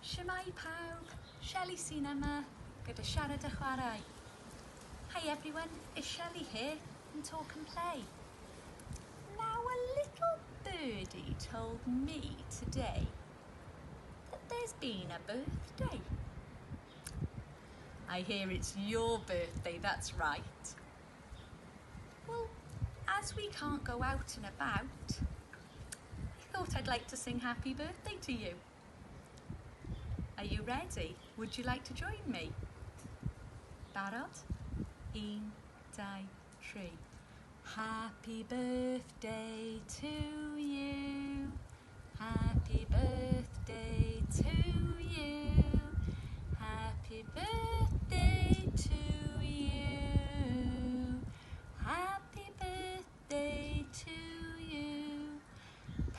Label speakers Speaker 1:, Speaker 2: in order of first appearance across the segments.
Speaker 1: Shemai pawb, Shelli sy'n yma, gyda siarad a chwarae. Hi everyone, it's Shelli here from Talk and Play. Now a little birdie told me today that there's been a birthday. I hear it's your birthday, that's right. Well, as we can't go out and about, I thought I'd like to sing happy birthday to you. Are you ready? Would you like to join me? Barod? 1, 2, 3. Happy birthday to you. Happy birthday to you. Happy birthday to you. Happy birthday to you.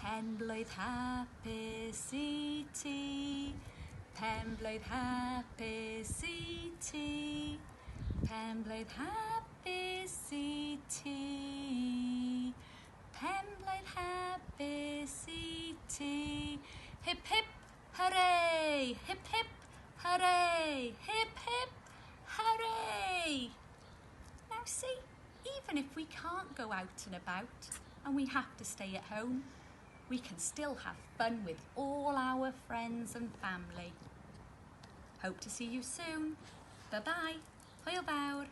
Speaker 1: Penblwydd hapus I ti. Penblwydd hapus I ti. Penblwydd hapus I ti. Penblwydd hapus I ti. Hip hip hooray! Hip hip hooray! Hip hip hooray! Now see, even if we can't go out and about and we have to stay at home, we can still have fun with all our friends and family. Hope to see you soon. Bye bye. Hwyl fawr.